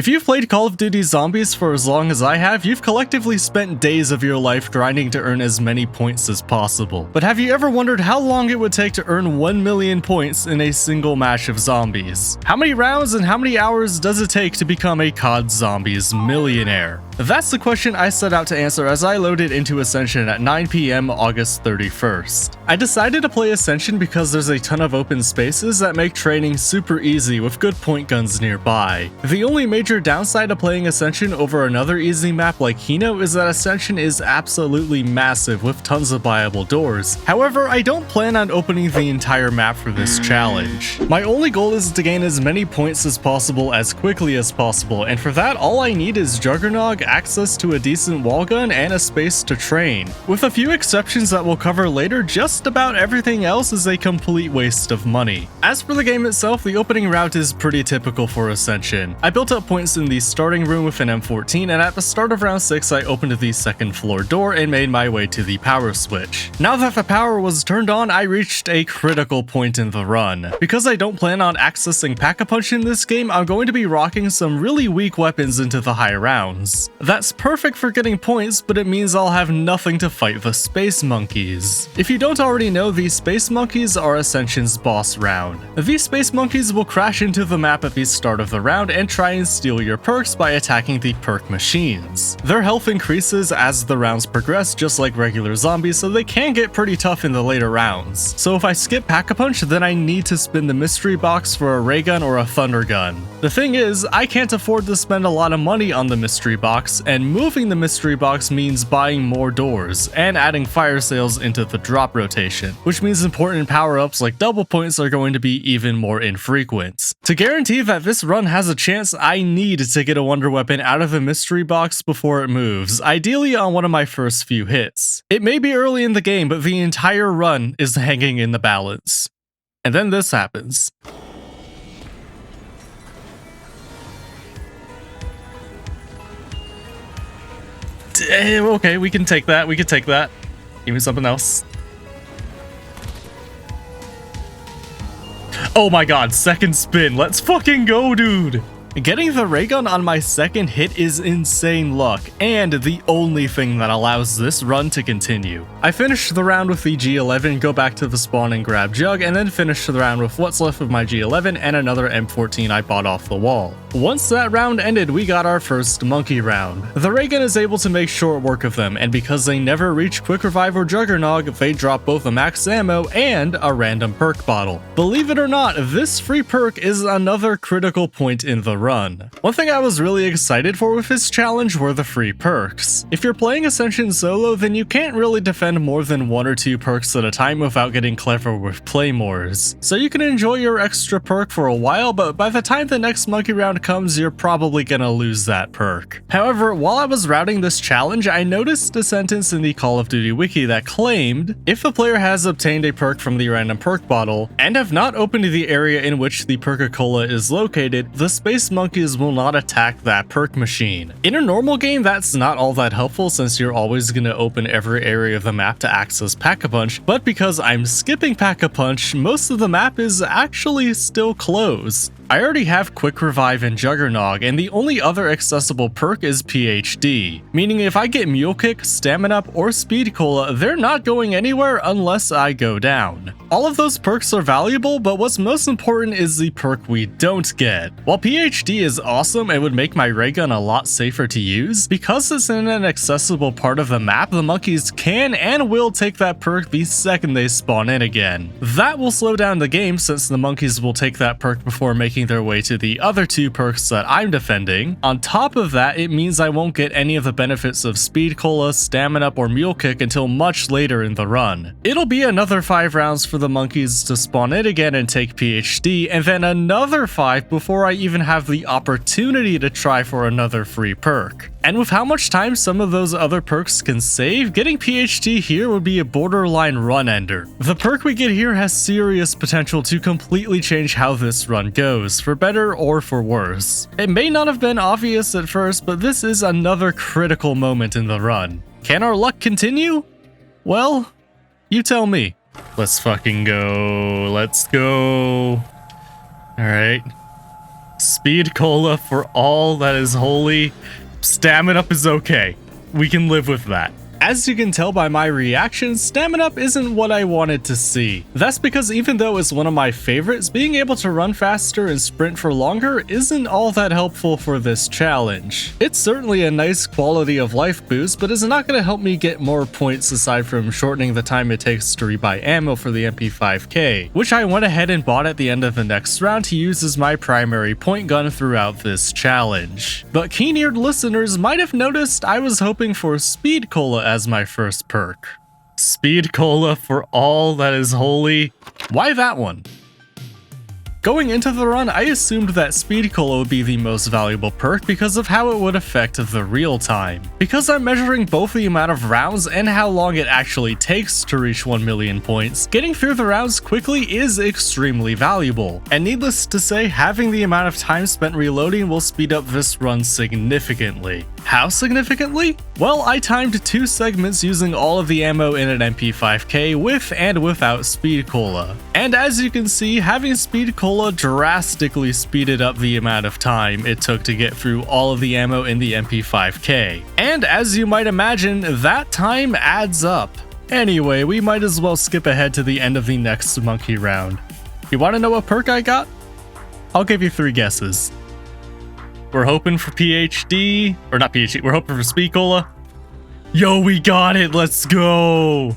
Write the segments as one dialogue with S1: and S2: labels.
S1: If you've played Call of Duty Zombies for as long as I have, you've collectively spent days of your life grinding to earn as many points as possible. But have you ever wondered how long it would take to earn 1 million points in a single match of zombies? How many rounds and how many hours does it take to become a CoD Zombies millionaire? That's the question I set out to answer as I loaded into Ascension at 9 PM August 31st. I decided to play Ascension because there's a ton of open spaces that make training super easy with good point guns nearby. The only major downside to playing Ascension over another easy map like Hino is that Ascension is absolutely massive with tons of buyable doors. However, I don't plan on opening the entire map for this challenge. My only goal is to gain as many points as possible as quickly as possible, and for that all I need is Juggernog, access to a decent wall gun, and a space to train. With a few exceptions that we'll cover later, just about everything else is a complete waste of money. As for the game itself, the opening route is pretty typical for Ascension. I built up points in the starting room with an M14, and at the start of round 6 I opened the second floor door and made my way to the power switch. Now that the power was turned on, I reached a critical point in the run. Because I don't plan on accessing Pack-a-Punch in this game, I'm going to be rocking some really weak weapons into the high rounds. That's perfect for getting points, but it means I'll have nothing to fight the Space Monkeys. If you don't already know, the Space Monkeys are Ascension's boss round. These Space Monkeys will crash into the map at the start of the round and try and steal your perks by attacking the perk machines. Their health increases as the rounds progress, just like regular zombies, so they can get pretty tough in the later rounds. So if I skip Pack-a-Punch, then I need to spin the mystery box for a ray gun or a thunder gun. The thing is, I can't afford to spend a lot of money on the mystery box, and moving the mystery box means buying more doors and adding fire sales into the drop rotation, which means important power-ups like double points are going to be even more infrequent. To guarantee that this run has a chance, I need to get a wonder weapon out of the mystery box before it moves, ideally on one of my first few hits. It may be early in the game, but the entire run is hanging in the balance. And then this happens. Okay, we can take that. Give me something else. Oh my god, second spin. Let's fucking go, dude. Getting the ray gun on my second hit is insane luck, and the only thing that allows this run to continue. I finished the round with the G11, go back to the spawn and grab Jug, and then finish the round with what's left of my G11 and another M14 I bought off the wall. Once that round ended, we got our first monkey round. The ray gun is able to make short work of them, and because they never reach Quick Revive or Juggernog, they drop both a max ammo and a random perk bottle. Believe it or not, this free perk is another critical point in the run. One thing I was really excited for with this challenge were the free perks. If you're playing Ascension solo, then you can't really defend more than 1 or 2 perks at a time without getting clever with claymores. So you can enjoy your extra perk for a while, but by the time the next monkey round comes, you're probably gonna lose that perk. However, while I was routing this challenge, I noticed a sentence in the Call of Duty wiki that claimed, if the player has obtained a perk from the random perk bottle and have not opened the area in which the Perk-a-Cola is located, the Space Monkeys will not attack that perk machine. In a normal game, that's not all that helpful since you're always going to open every area of the map to access Pack-a-Punch, but because I'm skipping Pack-a-Punch, most of the map is actually still closed. I already have Quick Revive and Juggernog, and the only other accessible perk is PhD, meaning if I get Mule Kick, Stamina Up, or Speed Cola, they're not going anywhere unless I go down. All of those perks are valuable, but what's most important is the perk we don't get. While PhD is awesome and would make my ray gun a lot safer to use, because it's in an accessible part of the map, the monkeys can and will take that perk the second they spawn in again. That will slow down the game since the monkeys will take that perk before making their way to the other 2 perks that I'm defending. On top of that, it means I won't get any of the benefits of Speed Cola, Stamina Up, or Mule Kick until much later in the run. It'll be another 5 rounds for the monkeys to spawn in again and take PhD, and then another 5 before I even have the opportunity to try for another free perk. And with how much time some of those other perks can save, getting PhD here would be a borderline run ender. The perk we get here has serious potential to completely change how this run goes, for better or for worse. It may not have been obvious at first, but this is another critical moment in the run. Can our luck continue? Well, you tell me. Let's fucking go. Let's go. Alright. Speed Cola for all that is holy. Stamina up is okay. We can live with that. As you can tell by my reaction, stamina up isn't what I wanted to see. That's because even though it's one of my favorites, being able to run faster and sprint for longer isn't all that helpful for this challenge. It's certainly a nice quality of life boost, but it's not going to help me get more points aside from shortening the time it takes to rebuy ammo for the MP5K, which I went ahead and bought at the end of the next round to use as my primary point gun throughout this challenge. But keen-eared listeners might have noticed I was hoping for Speed Cola as my first perk. Speed Cola for all that is holy. Why that one? Going into the run, I assumed that Speed Cola would be the most valuable perk because of how it would affect the real time. Because I'm measuring both the amount of rounds and how long it actually takes to reach 1 million points, getting through the rounds quickly is extremely valuable. And needless to say, having the amount of time spent reloading will speed up this run significantly. How significantly? Well, I timed 2 segments using all of the ammo in an MP5K with and without Speed Cola. And as you can see, having Speed Cola drastically speeded up the amount of time it took to get through all of the ammo in the MP5K. And as you might imagine, that time adds up. Anyway, we might as well skip ahead to the end of the next monkey round. You want to know what perk I got? I'll give you 3 guesses. We're hoping for PhD, or not PhD, we're hoping for Speed Cola. Yo, we got it, let's go!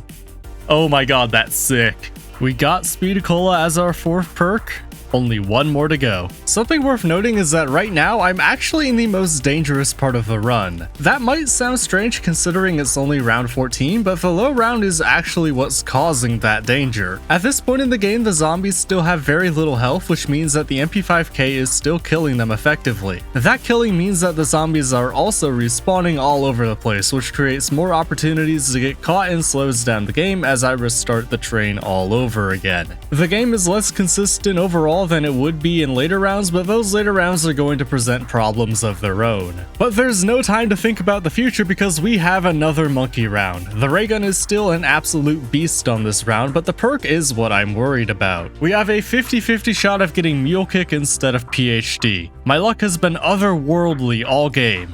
S1: Oh my god, that's sick. We got Speed Cola as our 4th perk. Only 1 more to go. Something worth noting is that right now, I'm actually in the most dangerous part of the run. That might sound strange considering it's only round 14, but the low round is actually what's causing that danger. At this point in the game, the zombies still have very little health, which means that the MP5K is still killing them effectively. That killing means that the zombies are also respawning all over the place, which creates more opportunities to get caught and slows down the game as I restart the train all over again. The game is less consistent overall than it would be in later rounds, but those later rounds are going to present problems of their own. But there's no time to think about the future because we have another monkey round. The ray gun is still an absolute beast on this round, but the perk is what I'm worried about. We have a 50-50 shot of getting Mule Kick instead of PhD. My luck has been otherworldly all game.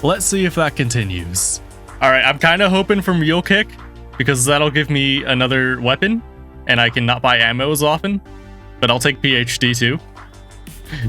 S1: Let's see if that continues. Alright, I'm kind of hoping for Mule Kick because that'll give me another weapon and I can not buy ammo as often. But I'll take PhD too.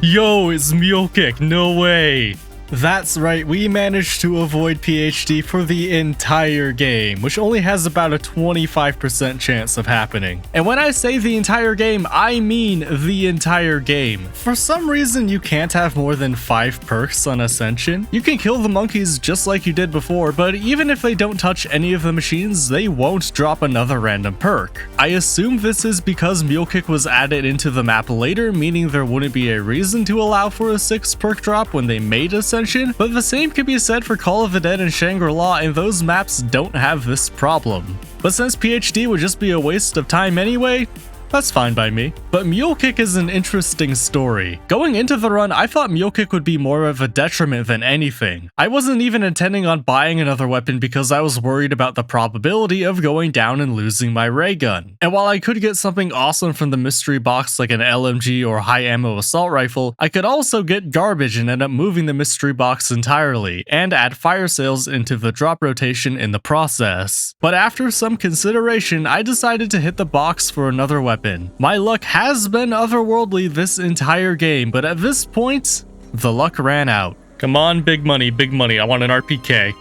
S1: Yo, it's Mule Kick, no way. That's right, we managed to avoid PhD for the entire game, which only has about a 25% chance of happening. And when I say the entire game, I mean the entire game. For some reason, you can't have more than 5 perks on Ascension. You can kill the monkeys just like you did before, but even if they don't touch any of the machines, they won't drop another random perk. I assume this is because Mule Kick was added into the map later, meaning there wouldn't be a reason to allow for a 6 perk drop when they made Ascension. But the same can be said for Call of the Dead and Shangri-La, and those maps don't have this problem. But since PhD would just be a waste of time anyway, that's fine by me. But Mule Kick is an interesting story. Going into the run, I thought Mule Kick would be more of a detriment than anything. I wasn't even intending on buying another weapon because I was worried about the probability of going down and losing my ray gun. And while I could get something awesome from the mystery box like an LMG or high ammo assault rifle, I could also get garbage and end up moving the mystery box entirely, and add fire sales into the drop rotation in the process. But after some consideration, I decided to hit the box for another weapon. My luck has been otherworldly this entire game, but at this point, the luck ran out. Come on, big money, I want an RPK.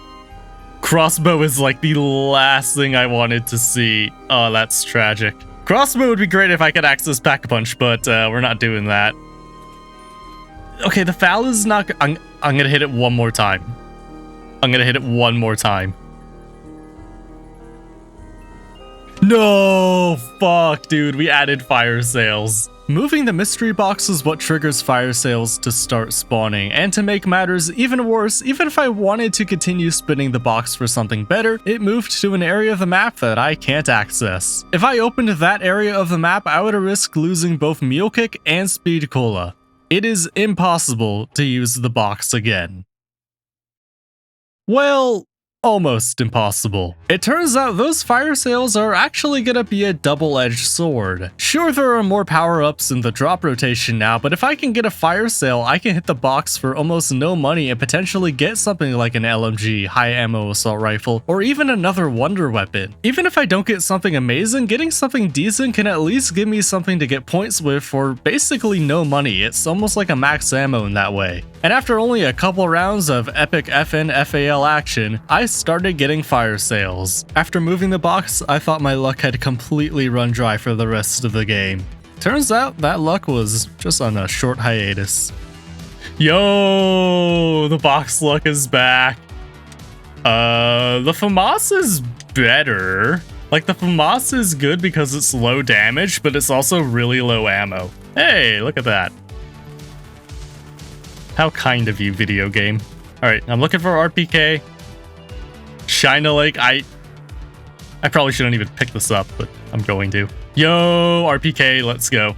S1: Crossbow is like the last thing I wanted to see. Oh, that's tragic. Crossbow would be great if I could access Pack-a-Punch, but we're not doing that. Okay, the foul is not... I'm gonna hit it one more time. No, fuck, dude, we added fire sales. Moving the mystery box is what triggers fire sales to start spawning, and to make matters even worse, even if I wanted to continue spinning the box for something better, it moved to an area of the map that I can't access. If I opened that area of the map, I would risk losing both Mule Kick and Speed Cola. It is impossible to use the box again. Well, almost impossible. It turns out those fire sales are actually gonna be a double-edged sword. Sure, there are more power-ups in the drop rotation now, but if I can get a fire sale, I can hit the box for almost no money and potentially get something like an LMG, high ammo assault rifle, or even another wonder weapon. Even if I don't get something amazing, getting something decent can at least give me something to get points with for basically no money. It's almost like a max ammo in that way. And after only a couple rounds of epic FN FAL action, I started getting fire sales. After moving the box, I thought my luck had completely run dry for the rest of the game. Turns out that luck was just on a short hiatus. Yo, the box luck is back. The FAMAS is better. Like, the FAMAS is good because it's low damage, but it's also really low ammo. Hey, look at that. How kind of you, video game. Alright, I'm looking for RPK. China Lake, I probably shouldn't even pick this up, but I'm going to. Yo, RPK, let's go.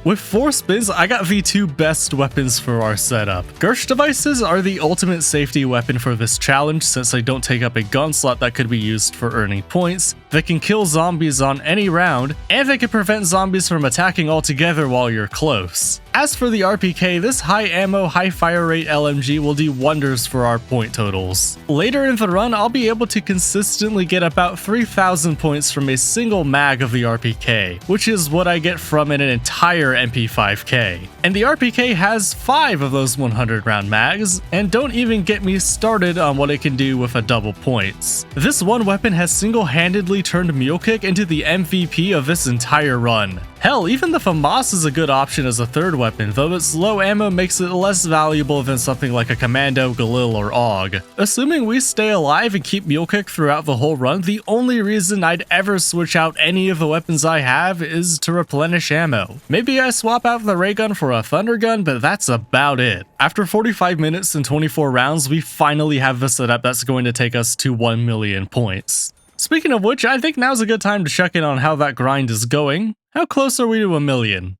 S1: With 4 spins, I got the 2 best weapons for our setup. Gersh devices are the ultimate safety weapon for this challenge since they don't take up a gun slot that could be used for earning points, they can kill zombies on any round, and they can prevent zombies from attacking altogether while you're close. As for the RPK, this high ammo, high fire rate LMG will do wonders for our point totals. Later in the run, I'll be able to consistently get about 3,000 points from a single mag of the RPK, which is what I get from an entire MP5K. And the RPK has 5 of those 100 round mags, and don't even get me started on what it can do with a double points. This one weapon has single-handedly turned Mule Kick into the MVP of this entire run. Hell, even the FAMAS is a good option as a third weapon, though its low ammo makes it less valuable than something like a Commando, Galil, or AUG. Assuming we stay alive and keep Mule Kick throughout the whole run, the only reason I'd ever switch out any of the weapons I have is to replenish ammo. Maybe I swap out the ray gun for a thunder gun, but that's about it. After 45 minutes and 24 rounds, we finally have the setup that's going to take us to 1 million points. Speaking of which, I think now's a good time to check in on how that grind is going. How close are we to 1 million?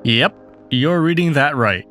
S1: Yep, you're reading that right.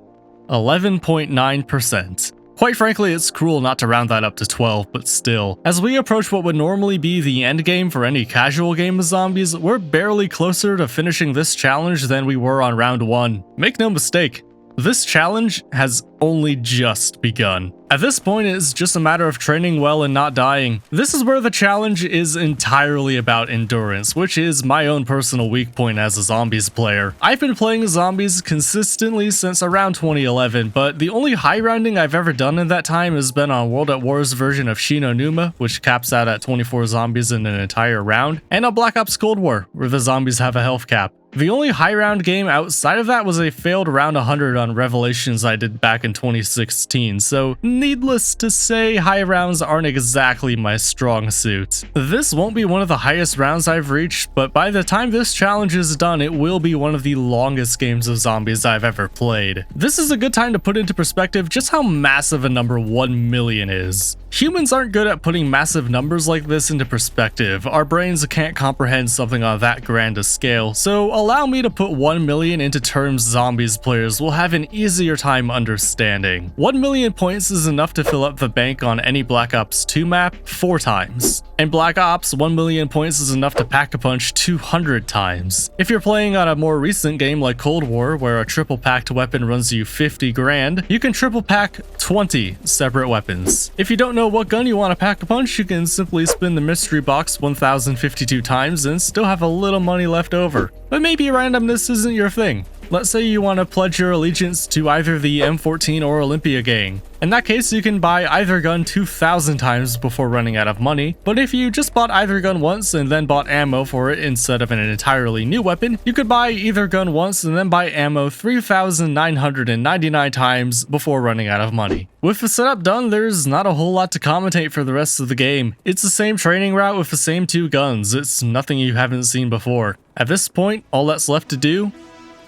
S1: 11.9%. Quite frankly, it's cruel not to round that up to 12, but still. As we approach what would normally be the end game for any casual game of zombies, we're barely closer to finishing this challenge than we were on round 1. Make no mistake, this challenge has only just begun. At this point, it's just a matter of training well and not dying. This is where the challenge is entirely about endurance, which is my own personal weak point as a zombies player. I've been playing zombies consistently since around 2011, but the only high rounding I've ever done in that time has been on World at War's version of Shino Numa, which caps out at 24 zombies in an entire round, and on Black Ops Cold War, where the zombies have a health cap. The only high round game outside of that was a failed round 100 on Revelations I did back in 2016, so needless to say, high rounds aren't exactly my strong suit. This won't be one of the highest rounds I've reached, but by the time this challenge is done, it will be one of the longest games of zombies I've ever played. This is a good time to put into perspective just how massive a number 1 million is. Humans aren't good at putting massive numbers like this into perspective. Our brains can't comprehend something on that grand a scale, so allow me to put 1 million into terms zombies players will have an easier time understanding. 1 million points is enough to fill up the bank on any Black Ops 2 map 4 times. In Black Ops, 1 million points is enough to pack a punch 200 times. If you're playing on a more recent game like Cold War, where a triple packed weapon runs you 50 grand, you can triple pack 20 separate weapons. If you don't know what gun you want to pack a punch, you can simply spin the mystery box 1052 times and still have a little money left over. But maybe randomness isn't your thing. Let's say you want to pledge your allegiance to either the M14 or Olympia gang. In that case, you can buy either gun 2,000 times before running out of money, but if you just bought either gun once and then bought ammo for it instead of an entirely new weapon, you could buy either gun once and then buy ammo 3,999 times before running out of money. With the setup done, there's not a whole lot to commentate for the rest of the game. It's the same training route with the same 2 guns, it's nothing you haven't seen before. At this point, all that's left to do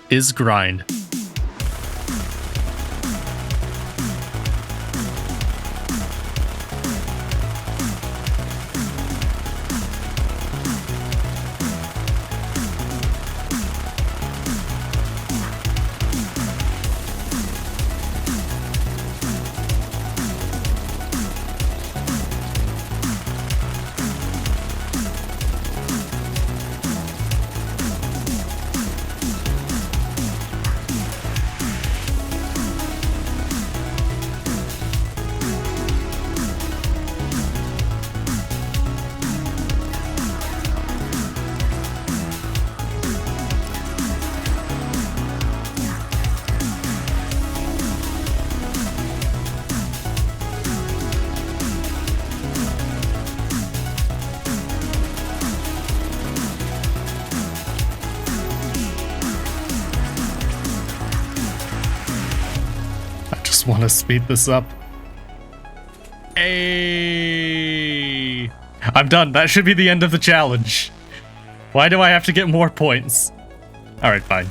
S1: is grind. just want to speed this up. Hey, I'm done. That should be the end of the challenge. Why do I have to get more points? All right, fine.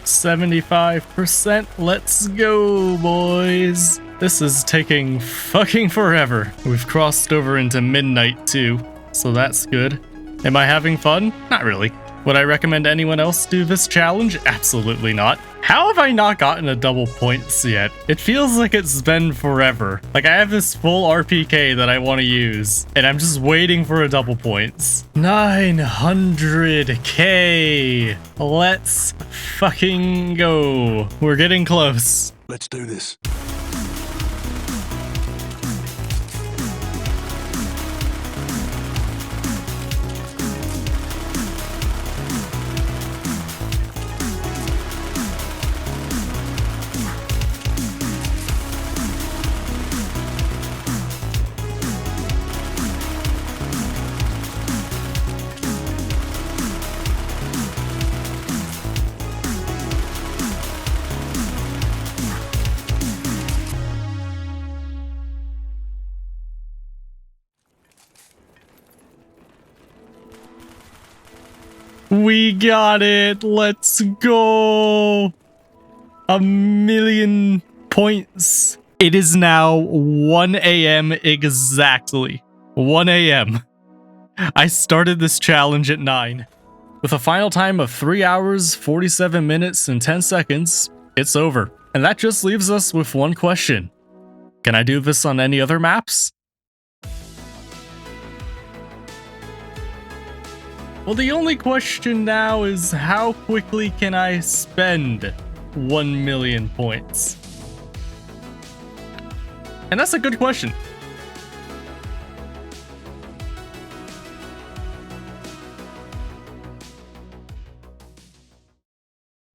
S1: 75%. Let's go, boys. This is taking fucking forever. We've crossed over into midnight too, so that's good. Am I having fun? Not really. Would I recommend anyone else do this challenge? Absolutely not. How have I not gotten a double points yet? It feels like it's been forever. Like I have this full RPK that I want to use, and I'm just waiting for a double points. 900k. Let's fucking go. We're getting close.
S2: Let's do this.
S1: We got it. Let's go. 1,000,000 points. It is now 1 a.m. exactly. 1 a.m. I started this challenge at 9. With a final time of 3 hours, 47 minutes, and 10 seconds, it's over. And that just leaves us with one question. Can I do this on any other maps? Well, the only question now is how quickly can I spend 1,000,000 points? And that's a good question.